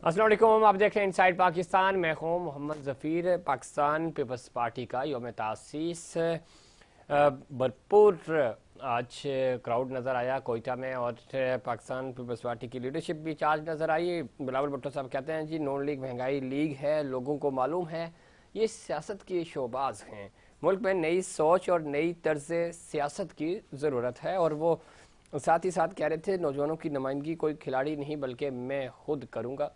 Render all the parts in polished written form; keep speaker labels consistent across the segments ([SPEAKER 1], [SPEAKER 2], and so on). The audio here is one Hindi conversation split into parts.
[SPEAKER 1] अस्सलाम वालेकुम, आप देख रहे हैं इनसाइड पाकिस्तान। मैं हूं मोहम्मद ज़फ़ीर। पाकिस्तान पीपल्स पार्टी का यौम तासीस भरपूर आज क्राउड नज़र आया कोयटा में और पाकिस्तान पीपल्स पार्टी की लीडरशिप भी चार्ज नज़र आई। बिलावल भुट्टो साहब कहते हैं जी नॉन लीग महंगाई लीग है, लोगों को मालूम है ये सियासत के शोबाज हैं। मुल्क में नई सोच और नई तर्ज सियासत की ज़रूरत है। और वो साथ ही साथ कह रहे थे नौजवानों की नुमाइंदगी कोई खिलाड़ी नहीं बल्कि मैं खुद करूँगा।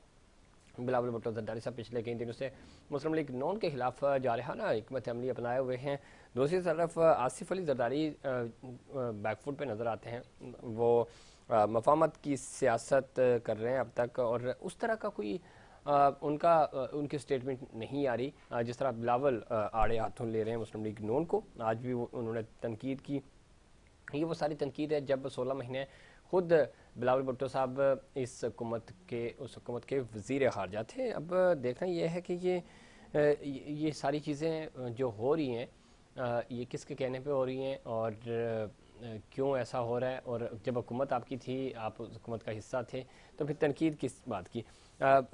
[SPEAKER 1] बिलावल भुट्टो जरदारी साहब पिछले कई दिनों से मुस्लिम लीग नून के खिलाफ जारहाना हिकमत अमली अपनाए हुए हैं। दूसरी तरफ आसिफ अली जरदारी बैकफुट पे नज़र आते हैं। वो मफामत की सियासत कर रहे हैं अब तक और उस तरह का कोई उनकी स्टेटमेंट नहीं आ रही जिस तरह बिलावल आड़े हाथों ले रहे हैं मुस्लिम लीग नून को। आज भी उन्होंने तनकीद की। ये वो सारी तनकीद है जब 16 महीने खुद बिलावल भुट्टो साहब उस हुकूमत के वज़ीर ख़ारजा थे। अब देखना यह है कि ये सारी चीज़ें जो हो रही हैं ये किसके कहने पे हो रही हैं और क्यों ऐसा हो रहा है। और जब हुकूमत आपकी थी, आप उस हुकूमत का हिस्सा थे, तो फिर तनकीद किस बात की।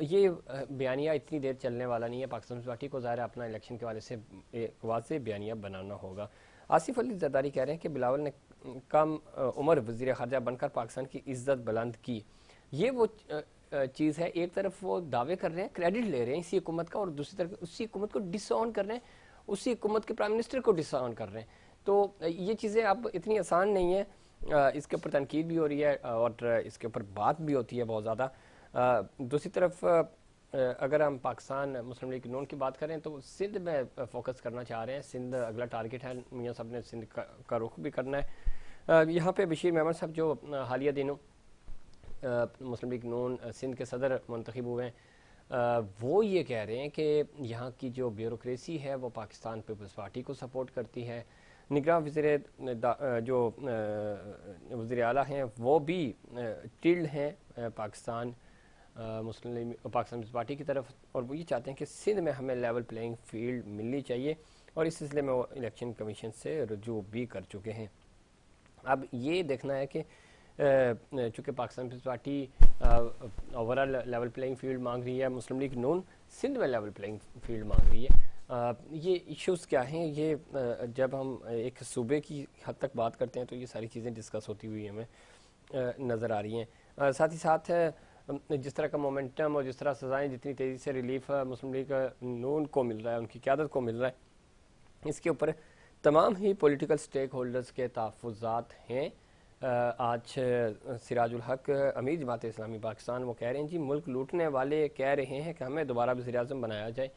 [SPEAKER 1] ये बयानिया इतनी देर चलने वाला नहीं है। पाकिस्तान पार्टी को ज़ाहिर अपना इलेक्शन के वाले से एक वाज़ेह बयानिया बनाना होगा। आसिफ अली जरदारी कह रहे हैं कि बिलावल ने कम उम्र वज़ीर ख़ारजा बनकर पाकिस्तान की इज्जत बुलंद की। ये वो चीज़ है, एक तरफ वो दावे कर रहे हैं, क्रेडिट ले रहे हैं इसी हुकूमत का, और दूसरी तरफ उसी हुकूमत को डिसऑन कर रहे हैं, उसी हुकूमत के प्राइम मिनिस्टर को डिसऑन कर रहे हैं। तो ये चीज़ें अब इतनी आसान नहीं है। इसके ऊपर तनकीद भी हो रही है और इसके ऊपर बात भी होती है बहुत ज़्यादा। दूसरी तरफ अगर हम पाकिस्तान मुस्लिम लीग नून की बात करें तो सिंध में फोकस करना चाह रहे हैं। सिंध अगला टारगेट है, मियाँ साहब ने सिंध का रुख भी करना है। यहाँ पे बशीर अहमद साहब जो हालिया दिनों मुस्लिम लीग नून सिंध के सदर मुंतखब हुए हैं, वो ये कह रहे हैं कि यहाँ की जो ब्यूरोक्रेसी है वो पाकिस्तान पीपल्स पार्टी को सपोर्ट करती है। निगरान वज़ीर जो वज़ीर आला हैं वो भी टिल्ड हैं पाकिस्तान पाकिस्तान पार्टी की तरफ, और वो ये चाहते हैं कि सिंध में हमें लेवल प्लेइंग फील्ड मिलनी चाहिए, और इस सिलसिले में वो इलेक्शन कमीशन से रजू भी कर चुके हैं। अब ये देखना है कि चूँकि Pakistan Peoples Party overall level playing field मांग रही है, मुस्लिम लीग नून सिंध में लेवल प्लेइंग फील्ड मांग रही है। ये इश्यूज़ क्या हैं, ये जब हम एक सूबे की हद तक बात करते हैं तो ये सारी चीज़ें डिस्कस होती हुई हमें नज़र आ रही हैं। साथ ही साथ जिस तरह का मोमेंटम और जिस तरह सज़ाएँ जितनी तेज़ी से रिलीफ मुस्लिम लीग नून को मिल रहा है, उनकी क़यादत को मिल रहा है, इसके ऊपर तमाम ही पॉलिटिकल स्टेक होल्डर्स के तहफ़्फ़ुज़ात हैं। आज सिराजुल हक अमीर जमात इस्लामी पाकिस्तान वो कह रहे हैं जी मुल्क लूटने वाले कह रहे हैं कि हमें दोबारा वज़ीर-ए-आज़म बनाया जाए,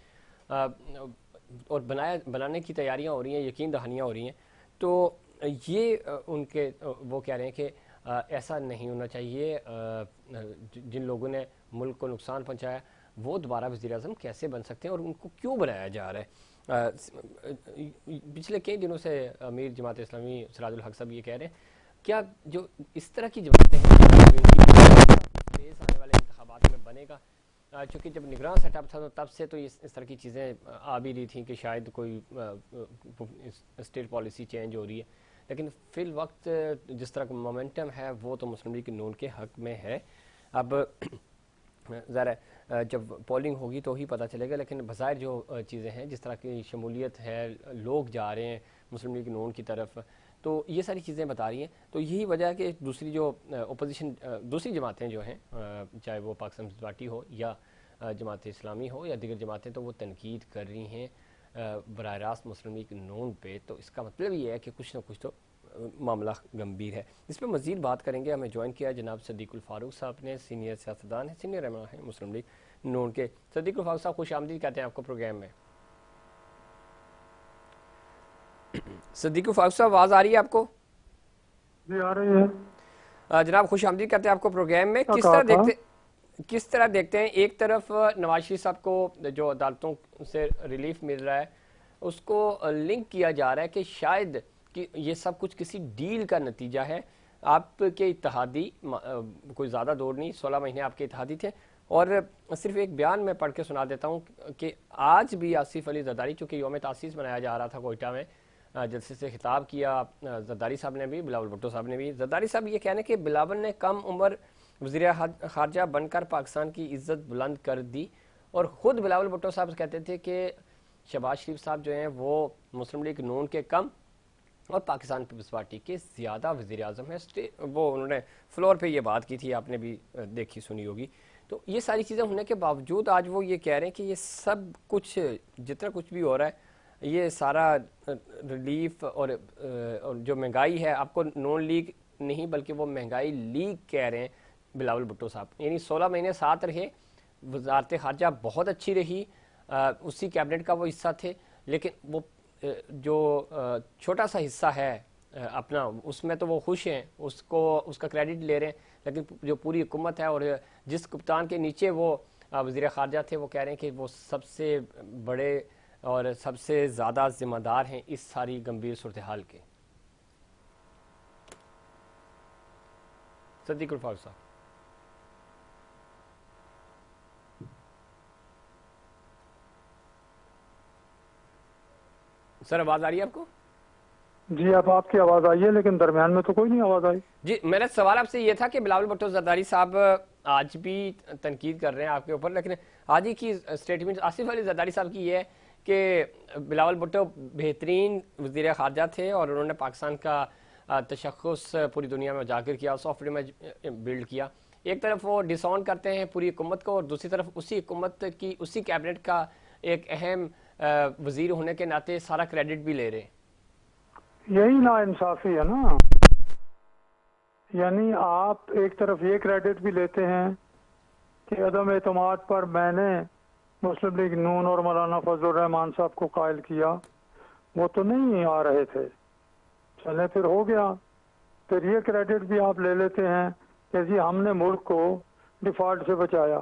[SPEAKER 1] और बनाने की तैयारियां हो रही हैं, यकीन दहानियाँ हो रही हैं। तो ये उनके वो कह रहे हैं कि ऐसा नहीं होना चाहिए। जिन लोगों ने मुल्क को नुकसान पहुंचाया वो दोबारा वज़ीर-ए-आज़म कैसे बन सकते हैं और उनको क्यों बनाया जा रहा है। पिछले कई दिनों से अमीर जमात इस्लामी सिराजुल हक साहब ये कह रहे हैं क्या जो इस तरह की जमातें हैं पेश आने वाले इंतखाबात में बनेगा। चूँकि जब निगरान सेटअप था तो तब से तो इस तरह की चीज़ें आ भी रही थी कि शायद कोई स्टेट पॉलिसी चेंज हो रही है, लेकिन फिल वक्त जिस तरह का मोमेंटम है वो तो मुस्लिम लीग नून के हक में है। अब ज़रा जब पोलिंग होगी तो ही पता चलेगा, लेकिन बज़ाहिर जो चीज़ें हैं, जिस तरह की शमूलियत है, लोग जा रहे हैं मुस्लिम लीग नून की तरफ, तो ये सारी चीज़ें बता रही हैं। तो यही वजह है कि दूसरी जो अपोजिशन दूसरी जमातें जो हैं, चाहे वो पाकिस्तान पार्टी हो या जमात इस्लामी हो या दीगर जमातें, तो वो तनकीद कर रही हैं बराह रास्त मुस्लिम लीग नून पे। तो इसका मतलब ये है कि कुछ ना कुछ तो मामला गंभीर है। इस पर मज़ीद बात करेंगे। हमें ज्वाइन किया जनाब सदीकुल फारूक साहब ने, सीनियर सियासतदान है, सीनियर रहनुमा है मुस्लिम लीग नून के। सदीकुल फारूक साहब खुश आमदीद कहते हैं आपको प्रोग्राम में। सदीकुल फारूक साहब आवाज़ आ रही है आपको?
[SPEAKER 2] जी आ रही है
[SPEAKER 1] जनाब खुश आमदीद कहते हैं आपको प्रोग्राम में। किस तरह देखते हैं, एक तरफ नवाज शरीफ साहब को जो अदालतों से रिलीफ मिल रहा है उसको लिंक किया जा रहा है कि शायद कि ये सब कुछ किसी डील का नतीजा है। आपके इत्तेहादी, कोई ज़्यादा दूर नहीं, 16 महीने आपके इत्तेहादी थे। और सिर्फ एक बयान मैं पढ़ के सुना देता हूँ कि आज भी आसिफ अली जरदारी, चूँकि योम तासीस मनाया जा रहा था कोयटा में, जलसे से खिताब किया जरदारी साहब ने भी, बिलावल भुट्टो साहब ने भी। जरदारी साहब ये कहने कि बिलावल ने कम उम्र वज़ीर ख़ारजा बनकर पाकिस्तान की इज़्ज़त बुलंद कर दी। और ख़ुद बिलावल भुट्टो साहब कहते थे कि शहबाज शरीफ साहब जो हैं वो मुस्लिम लीग नून के कम और पाकिस्तान पीपल्स पार्टी के ज़्यादा वज़ीर आज़म है। वो उन्होंने फ्लोर पे ये बात की थी, आपने भी देखी सुनी होगी। तो ये सारी चीज़ें होने के बावजूद आज वो ये कह रहे हैं कि ये सब कुछ जितना कुछ भी हो रहा है, ये सारा रिलीफ और जो महंगाई है, आपको नॉन लीग नहीं बल्कि वो महंगाई लीग कह रहे हैं बिलावल भुट्टो साहब। यानी 16 महीने साथ रहे, वजारत खारजा बहुत अच्छी रही, उसी कैबिनेट का वो हिस्सा थे। लेकिन वो जो छोटा सा हिस्सा है अपना, उसमें तो वो खुश हैं, उसका क्रेडिट ले रहे हैं। लेकिन जो पूरी हुकूमत है और जिस कप्तान के नीचे वो वज़ीर ख़ारजा थे, वो कह रहे हैं कि वो सबसे बड़े और सबसे ज़्यादा जिम्मेदार हैं इस सारी गंभीर सूरत हाल के। सदीक उल फारूक साहब। सर आवाज़ आ रही है आपको?
[SPEAKER 2] जी, अब आपकी आवाज आई है, लेकिन दरमियान में तो कोई नहीं आवाज आई।
[SPEAKER 1] जी, मेरा सवाल आपसे ये था कि बिलावल भुट्टो जरदारी साहब आज भी तनकीद कर रहे हैं आपके ऊपर, लेकिन आज ही की स्टेटमेंट आसिफ अली जरदारी साहब की ये है कि बिलावल भुट्टो बेहतरीन वज़ीर ख़ारजा थे और उन्होंने पाकिस्तान का तशख़्ख़ुस पूरी दुनिया में उजागर किया, सॉफ्टवेयर में बिल्ड किया। एक तरफ वो डिसऑन करते हैं पूरी हुकूमत को और दूसरी तरफ उसी हुकूमत की, उसी कैबिनेट का एक अहम वज़ीर होने के नाते सारा क्रेडिट भी ले रहे हैं।
[SPEAKER 2] यही नाइंसाफी है ना। यानी आप एक तरफ ये क्रेडिट भी लेते हैं कि अदम एतमाद पर मैंने मुस्लिम लीग नून और मौलाना फजलुर रहमान साहब को कायल किया, वो तो नहीं आ रहे थे, चले फिर हो गया। फिर ये क्रेडिट भी आप ले लेते हैं कि जी हमने मुल्क को डिफॉल्ट से बचाया,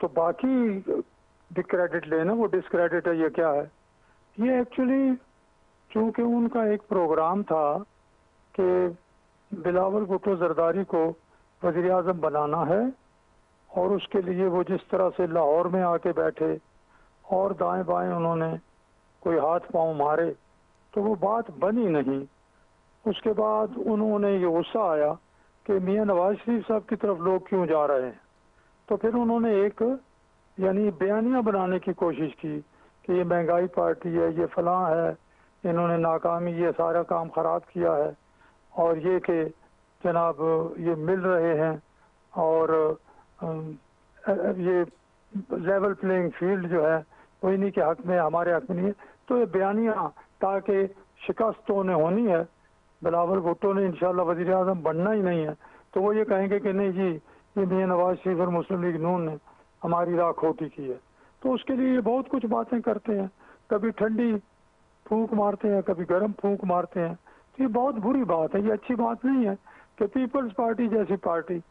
[SPEAKER 2] तो बाकी क्रेडिट लेना वो डिस्क्रेडिट है। ये क्या है? ये एक्चुअली चूंकि उनका एक प्रोग्राम था कि बिलावल भुट्टो जरदारी को वज़ीर आज़म बनाना है, और उसके लिए वो जिस तरह से लाहौर में आके बैठे और दाएं बाएं उन्होंने कोई हाथ पांव मारे, तो वो बात बनी नहीं। उसके बाद उन्होंने ये गुस्सा आया कि मियां नवाज शरीफ साहब की तरफ लोग क्यों जा रहे हैं, तो फिर उन्होंने एक यानी बयानिया बनाने की कोशिश की कि ये महंगाई पार्टी है, ये फलां है, इन्होंने नाकामी ये सारा काम ख़राब किया है, और ये कि जनाब ये मिल रहे हैं और ये लेवल प्लेइंग फील्ड जो है वो इन्हीं के हक में, हमारे हक में नहीं है। तो ये बयानियाँ ताकि शिकस्त तो उन्हें होनी है, बिलावल भुट्टो ने इंशाल्लाह वज़ीर आज़म बनना ही नहीं है, तो वो ये कहेंगे कि नहीं जी ये मियां नवाज शरीफ और मुस्लिम लीग नून ने हमारी राह खोटी की है। तो उसके लिए ये बहुत कुछ बातें करते हैं, कभी ठंडी फूंक मारते हैं, कभी गर्म फूंक मारते हैं। तो ये बहुत बुरी बात है, ये अच्छी बात नहीं है कि पीपल्स पार्टी जैसी पार्टी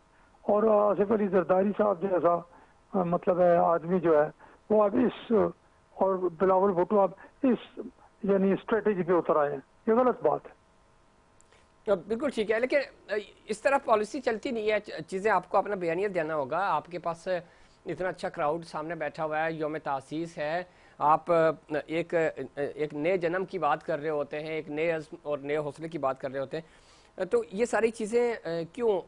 [SPEAKER 2] और आसिफ अली जरदारी साहब जैसा मतलब है आदमी जो है वो अब इस, और बिलावल भुट्टो अब इस यानी स्ट्रेटेजी पे उतर आए हैं। ये गलत बात है।
[SPEAKER 1] बिल्कुल ठीक है, लेकिन इस तरह पॉलिसी चलती नहीं है, चीज़ें आपको अपना बयानियत देना होगा। आपके पास इतना अच्छा क्राउड सामने बैठा हुआ है, योम तासीस है, आप एक नए जन्म की बात कर रहे होते हैं, एक नए अज़्म और नए हौसले की बात कर रहे होते हैं, तो ये सारी चीज़ें क्यों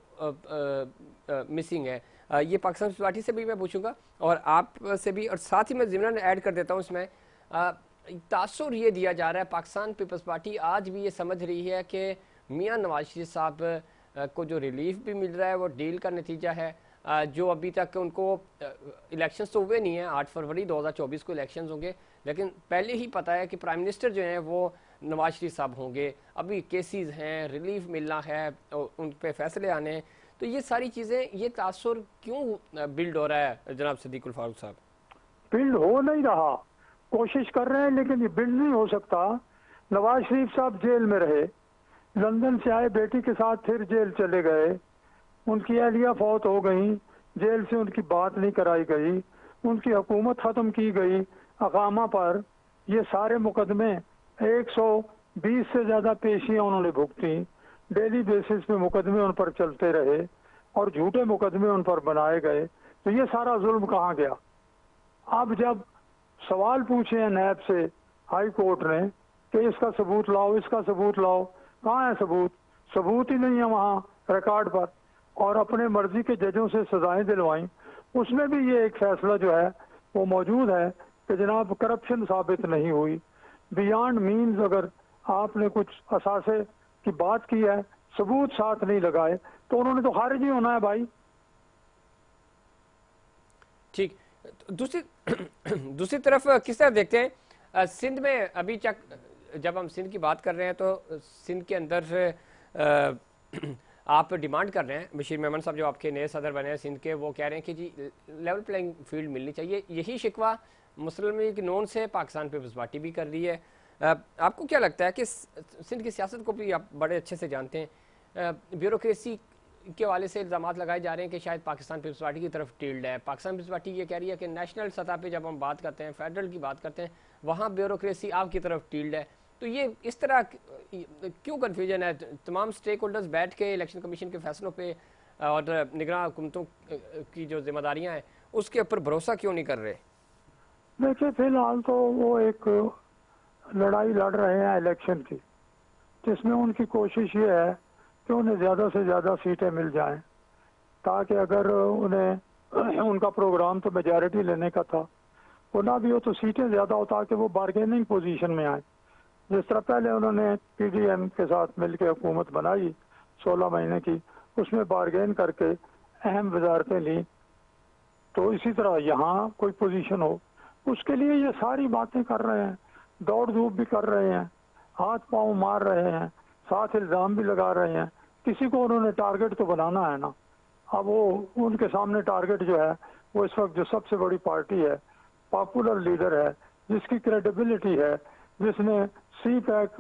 [SPEAKER 1] मिसिंग है? ये पाकिस्तान पीपल्स पार्टी से भी मैं पूछूंगा और आप से भी, और साथ ही मैं ज़िम्मन ऐड कर देता हूँ इसमें। तासुर ये दिया जा रहा है, पाकिस्तान पीपल्स पार्टी आज भी ये समझ रही है कि मियां नवाज शरीफ साहब को जो रिलीफ भी मिल रहा है वो डील का नतीजा है। जो अभी तक उनको इलेक्शंस तो हुए नहीं हैं, 8 फरवरी 2024 को इलेक्शंस होंगे, लेकिन पहले ही पता है कि प्राइम मिनिस्टर जो हैं वो नवाज शरीफ साहब होंगे। अभी केसेस हैं, रिलीफ मिलना है, उन पे फैसले आने हैं। तो ये सारी चीज़ें, ये तासुर क्यों बिल्ड हो रहा है जनाब सदीक उल फारूक साहब?
[SPEAKER 2] बिल्ड हो नहीं रहा, कोशिश कर रहे हैं लेकिन ये बिल्ड नहीं हो सकता। नवाज शरीफ साहब जेल में रहे, लंदन से आए, बेटी के साथ फिर जेल चले गए, उनकी अहलिया फौत हो गई, जेल से उनकी बात नहीं कराई गई, उनकी हुकूमत ख़त्म की गई अकामा पर। ये सारे मुकदमे 100 20 से ज्यादा पेशियां उन्होंने भुगती, डेली बेसिस पे मुकदमे उन पर चलते रहे और झूठे मुकदमे उन पर बनाए गए। तो ये सारा जुल्म कहाँ गया? अब जब सवाल पूछे हैं नैब से हाई कोर्ट ने कि इसका सबूत लाओ, इसका सबूत लाओ, कहाँ है सबूत? सबूत ही नहीं है वहाँ रिकॉर्ड पर। और अपने मर्जी के जजों से सजाएं दिलवाई, उसमें भी ये एक फैसला जो है वो मौजूद है कि जनाब करप्शन साबित नहीं हुई। बियॉन्ड मीन्स अगर आपने कुछ असासे की बात की है, सबूत साथ नहीं लगाए, तो उन्होंने तो खारिज ही होना है भाई।
[SPEAKER 1] ठीक। दूसरी दूसरी तरफ किस तरह देखते हैं सिंध में अभी तक, जब हम सिंध की बात कर रहे हैं तो सिंध के अंदर आप डिमांड कर रहे हैं, बशीर मेमन साहब जो आपके नए सदर बने हैं सिंध के, वो कह रहे हैं कि जी लेवल प्लेइंग फील्ड मिलनी चाहिए। यही शिकवा मुस्लिम लीग नून से पाकिस्तान पीपल्स पार्टी भी कर रही है। आपको क्या लगता है कि सिंध की सियासत को भी आप बड़े अच्छे से जानते हैं, ब्यूरोक्रेसी के हवाले से इल्ज़ाम लगाए जा रहे हैं कि शायद पाकिस्तान पीपल्स पार्टी की तरफ टील्ड है। पाकिस्तान पीपल्स पार्टी ये कह रही है कि नेशनल सतह पे जब हम बात करते हैं, फेडरल की बात करते हैं, वहाँ ब्यूरोक्रेसी आपकी तरफ टील्ड है। तो ये इस तरह क्यों कन्फ्यूजन है? तमाम स्टेक होल्डर्स बैठ के इलेक्शन कमीशन के फैसलों पे और निगरान हुकूमतों की जो जिम्मेदारियाँ हैं उसके ऊपर भरोसा क्यों नहीं कर रहे?
[SPEAKER 2] देखिए, फिलहाल तो वो एक लड़ाई लड़ रहे हैं इलेक्शन की, जिसमें उनकी कोशिश ये है कि उन्हें ज़्यादा से ज़्यादा सीटें मिल जाएं, ताकि अगर उन्हें उनका प्रोग्राम तो मेजॉरिटी लेने का था, वो ना भी हो तो सीटें ज़्यादा हो ताकि वो बारगेनिंग पोजीशन में आए। जिस तरह पहले उन्होंने पीडीएम के साथ मिलकर हुकूमत बनाई 16 महीने की, उसमें बारगेन करके अहम वजारतें ली, तो इसी तरह यहाँ कोई पोजीशन हो, उसके लिए ये सारी बातें कर रहे हैं, दौड़ धूप भी कर रहे हैं, हाथ पांव मार रहे हैं, साथ इल्ज़ाम भी लगा रहे हैं। किसी को उन्होंने टारगेट तो बनाना है ना। अब वो उनके सामने टारगेट जो है वो इस वक्त जो सबसे बड़ी पार्टी है, पॉपुलर लीडर है, जिसकी क्रेडिबिलिटी है, जिसने सी पैक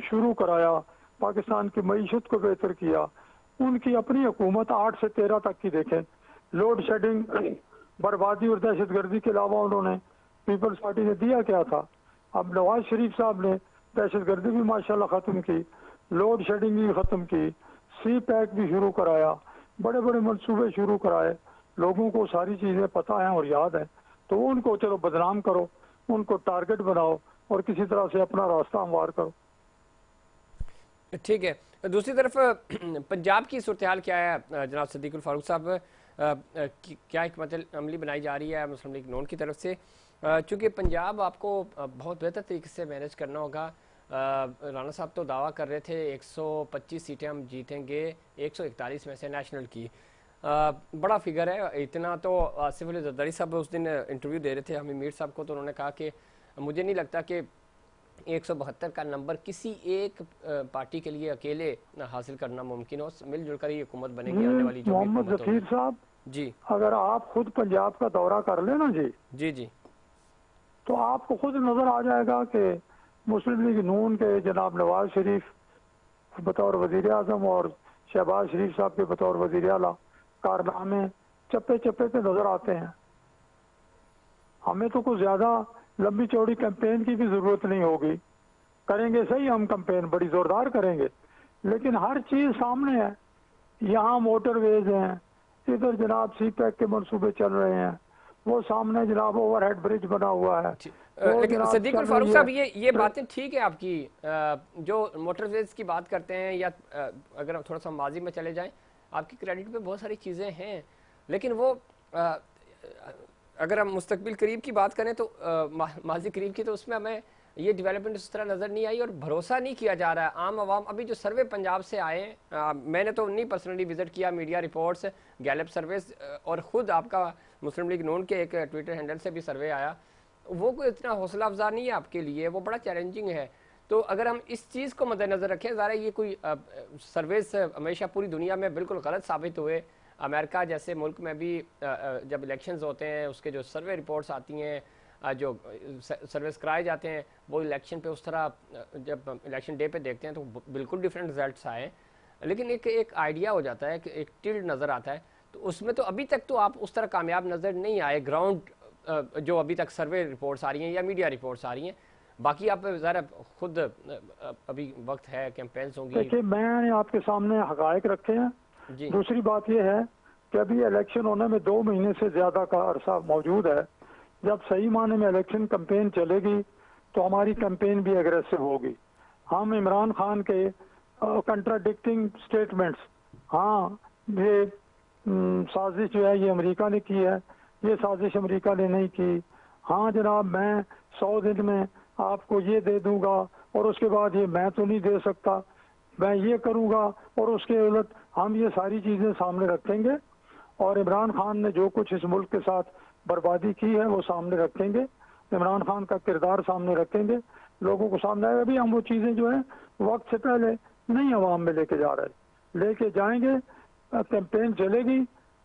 [SPEAKER 2] शुरू कराया, पाकिस्तान की मईशत को बेहतर किया, उनकी अपनी हुकूमत 8 से 13 तक की देखें, लोड शेडिंग, बर्बादी और दहशत गर्दी के अलावा उन्होंने पीपल्स पार्टी ने दिया क्या था? अब नवाज शरीफ साहब ने दहशत गर्दी भी माशाल्लाह ख़त्म की, लोड शेडिंग भी ख़त्म की, सी पैक भी शुरू कराया, बड़े बड़े मंसूबे शुरू कराए। लोगों को सारी चीज़ें पता हैं और याद है, तो उनको चलो बदनाम करो, उनको टारगेट बनाओ और किसी तरह से अपना रास्ता हमवार करो।
[SPEAKER 1] ठीक है। दूसरी तरफ पंजाब की सूरत हाल क्या है जनाब सदीकुल फारूक साहब? क्या हिकमत अमली बनाई जा रही है मुस्लिम लीग नून की तरफ से? चूँकि पंजाब आपको बहुत बेहतर तरीके से मैनेज करना होगा। राना साहब तो दावा कर रहे थे 125 सीटें हम जीतेंगे 141 में से नेशनल की। बड़ा फिगर है, इतना तो आसिफ अली जरदारी साहब उस दिन इंटरव्यू दे रहे थे हमें मीर साहब को, तो उन्होंने कहा कि मुझे नहीं लगता कि 172 का नंबर किसी एक पार्टी के लिए अकेले हासिल करना मुमकिन हो। मिलजुल कर ही हुकूमत बनेगी आने वाली जो
[SPEAKER 2] मोहम्मद जफीर साहब
[SPEAKER 1] जी,
[SPEAKER 2] अगर आप खुद पंजाब का दौरा कर लेना जी
[SPEAKER 1] जी जी,
[SPEAKER 2] तो आपको खुद नजर आ जाएगा कि मुस्लिम लीग नून के जनाब नवाज शरीफ बतौर वजीर आजम और शहबाज शरीफ साहब के बतौर वजीर आला कारनामे चप्पे चप्पे पे नजर आते हैं। हमें तो कुछ ज्यादा लंबी चौड़ी कैंपेन की भी जरूरत नहीं होगी, करेंगे सही, हम कैंपेन बड़ी जोरदार करेंगे, लेकिन हर चीज सामने है। यहाँ मोटरवेज हैं, इधर जनाब सी पैक के मंसूबे चल रहे हैं, वो सामने जनाब ओवरहेड ब्रिज बना हुआ है।
[SPEAKER 1] लेकिन सदीकुल फारूक साहब ये बातें ठीक है आपकी, जो मोटरवेज की बात करते हैं या अगर थोड़ा सा माजी में चले जाएं, आपकी क्रेडिट पे बहुत सारी चीज़ें हैं, लेकिन वो अगर हम मुस्तकबिल करीब की बात करें तो माजी करीब की, तो उसमें हमें ये डेवलपमेंट उस तरह नज़र नहीं आई और भरोसा नहीं किया जा रहा है। आम आवाम अभी जो सर्वे पंजाब से आए हैं, मैंने तो नहीं पर्सनली विजिट किया, मीडिया रिपोर्ट्स, गैलप सर्विस और ख़ुद आपका मुस्लिम लीग नून के एक ट्विटर हैंडल से भी सर्वे आया, वो कोई इतना हौसला अफजा नहीं है आपके लिए, वो बड़ा चैलेंजिंग है। तो अगर हम इस चीज़ को मद्देनज़र रखें, ज़रा ये कोई सर्वेस हमेशा पूरी दुनिया में बिल्कुल गलत साबित हुए। अमेरिका जैसे मुल्क में भी जब इलेक्शंस होते हैं उसके जो सर्वे रिपोर्ट्स आती हैं, जो सर्वेस कराए जाते हैं, वो इलेक्शन पे उस तरह जब इलेक्शन डे पे देखते हैं तो बिल्कुल डिफरेंट रिजल्ट्स आए, लेकिन एक आइडिया हो जाता है कि एक टिल्ड नज़र आता है। तो उसमें तो अभी तक तो आप उस तरह कामयाब नज़र नहीं आए। ग्राउंड जो अभी तक सर्वे रिपोर्ट्स आ रही हैं या मीडिया रिपोर्ट्स आ रही हैं, बाकी आप ज़रा खुद अभी वक्त है, कैंपेन्स होंगी।
[SPEAKER 2] देखिए, मैंने आपके सामने हकायक रखे हैं।
[SPEAKER 1] जी
[SPEAKER 2] दूसरी बात यह है कि अभी इलेक्शन होने में 2 महीने से ज़्यादा का अरसा मौजूद है। जब सही माने में इलेक्शन कैंपेन चलेगी तो हमारी कैंपेन भी एग्रेसिव होगी। हम इमरान खान के कंट्राडिक्टिंग स्टेटमेंट्स, हाँ ये साजिश जो है ये अमेरिका ने की है, ये साजिश अमेरिका ने नहीं की, हाँ जनाब मैं 100 दिन में आपको ये दे दूंगा और उसके बाद ये मैं तो नहीं दे सकता, मैं ये करूंगा, और उसके उलट हम ये सारी चीज़ें सामने रखेंगे और इमरान खान ने जो कुछ इस मुल्क के साथ बर्बादी की है वो सामने रखेंगे, इमरान खान का किरदार सामने रखेंगे, लोगों को सामने आएगा। अभी हम वो चीज़ें जो है वक्त से पहले नहीं आवाम में लेके जा रहे, लेके जाएंगे, कैंपेन चलेगी,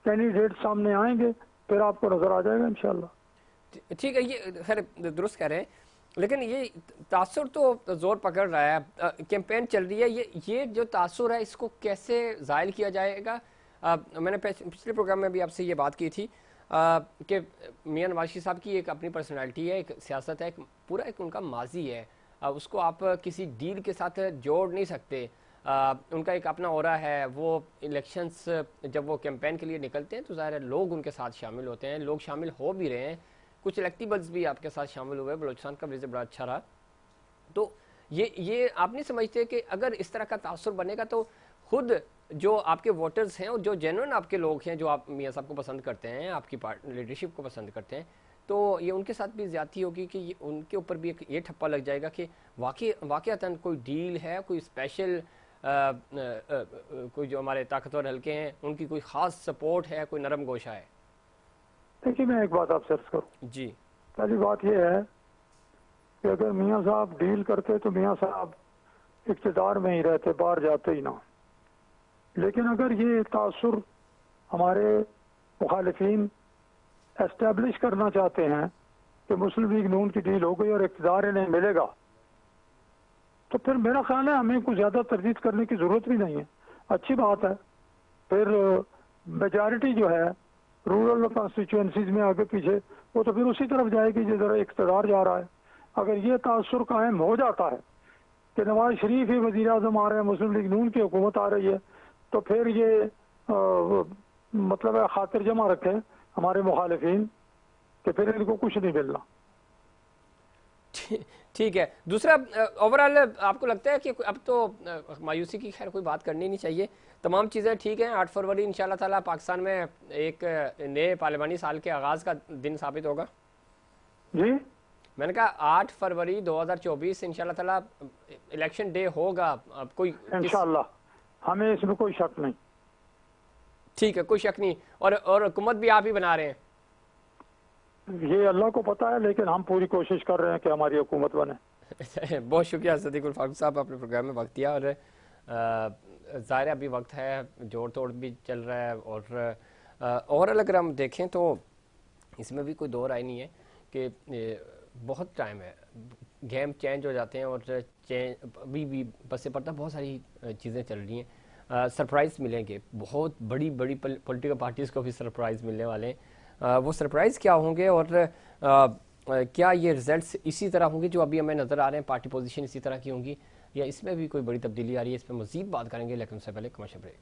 [SPEAKER 2] कैंडिडेट सामने आएंगे, फिर आपको नजर आ जाएगा इंशाल्लाह।
[SPEAKER 1] ठीक है, ये खैर दुरुस्त कह रहे हैं, लेकिन ये तासुर तो जोर पकड़ रहा है, कैंपेन चल रही है, ये जो तासुर है इसको कैसे ज़ायल किया जाएगा? मैंने पिछले प्रोग्राम में भी आपसे ये बात की थी कि मियां नवाज शरीफ साहब की एक अपनी पर्सनैलिटी है, एक सियासत है, एक पूरा एक उनका माजी है, उसको आप किसी डील के साथ जोड़ नहीं सकते। उनका एक अपना ऑरा है, वो इलेक्शंस जब वो कैंपेन के लिए निकलते हैं तो ज़ाहिर है लोग उनके साथ शामिल होते हैं, लोग शामिल हो भी रहे हैं, कुछ इलेक्टिबल्स भी आपके साथ शामिल हुए, बलोचिस्तान का विजिट बड़ा अच्छा रहा। तो ये आप नहीं समझते कि अगर इस तरह का तासुर बनेगा तो खुद जो आपके वोटर्स हैं और जो जेन्युइन आपके लोग हैं, जो आप मियाँ साहब को पसंद करते हैं, आपकी पार्टी लीडरशिप को पसंद करते हैं, तो ये उनके साथ भी ज्यादती होगी कि ये उनके ऊपर भी एक ये ठप्पा लग जाएगा कि वाकई कोई डील है, कोई स्पेशल कोई जो हमारे ताकतवर हल्के हैं उनकी कोई ख़ास सपोर्ट है, कोई नरम गोशा है।
[SPEAKER 2] देखिए, मैं एक बात आपसे अर्ज करूँ
[SPEAKER 1] जी,
[SPEAKER 2] पहली बात यह है कि अगर मियाँ साहब डील करते तो मियाँ साहब इक़्तिदार में ही रहते, बाहर जाते ही ना। लेकिन अगर ये तासुर हमारे मुखालिफिन एस्टेब्लिश करना चाहते हैं कि मुस्लिम लीग नून की डील हो गई और इक़्तिदार इन्हें मिलेगा, तो फिर मेरा ख्याल है हमें कुछ ज़्यादा तरदीद करने की ज़रूरत भी नहीं है। अच्छी बात है, फिर मेजॉरिटी जो है रूरल कॉन्स्टिट्यूएंसीज में आगे पीछे वो तो फिर उसी तरफ जाएगी जिधर इक़्तिदार जा रहा है। अगर ये तासुर कायम हो जाता है कि नवाज शरीफ ही वज़ीर आज़म आ रहे हैं, मुस्लिम लीग नून की हुकूमत आ रही है, तो फिर ये मतलब है खातिर जमा रखें हमारे मुखालिफिन कि फिर इनको कुछ नहीं मिलना।
[SPEAKER 1] ठीक है। दूसरा, ओवरऑल आपको लगता है कि अब तो मायूसी की खैर कोई बात करनी नहीं चाहिए, तमाम चीज़ें ठीक हैं, 8 फरवरी इंशाल्लाह ताला पाकिस्तान में एक नए पार्लिमानी साल के आगाज़ का दिन साबित होगा?
[SPEAKER 2] जी,
[SPEAKER 1] मैंने कहा 8 फरवरी 2024 इंशाल्लाह ताला इलेक्शन डे होगा। अब कोई
[SPEAKER 2] इंशाल्लाह, हमें इसमें कोई शक नहीं।
[SPEAKER 1] ठीक है, कोई शक नहीं। और हुकूमत भी आप ही बना रहे हैं?
[SPEAKER 2] ये अल्लाह को पता है, लेकिन हम पूरी कोशिश कर रहे हैं कि हमारी हुकूमत बने।
[SPEAKER 1] बहुत शुक्रिया सदीकुल फारूक साहब, आपने प्रोग्राम में वक्त दिया। और ज़ाहिर अभी वक्त है, जोड़ तोड़ भी चल रहा है, और ओवरऑल अगर हम देखें तो इसमें भी कोई दो राय नहीं है कि बहुत टाइम है, गेम चेंज हो जाते हैं, और अभी भी बस से पड़ता बहुत सारी चीज़ें चल रही हैं। सरप्राइज़ मिलेंगे, बहुत बड़ी बड़ी पॉलिटिकल पार्टीज़ को भी सरप्राइज़ मिलने वाले हैं। वो सरप्राइज़ क्या होंगे, और क्या ये रिजल्ट्स इसी तरह होंगे जो अभी हमें नज़र आ रहे हैं, पार्टी पोजीशन इसी तरह की होंगी, या इसमें भी कोई बड़ी तब्दीली आ रही है? इस पर मज़ीद बात करेंगे, लेकिन उससे पहले कमर्शियल ब्रेक।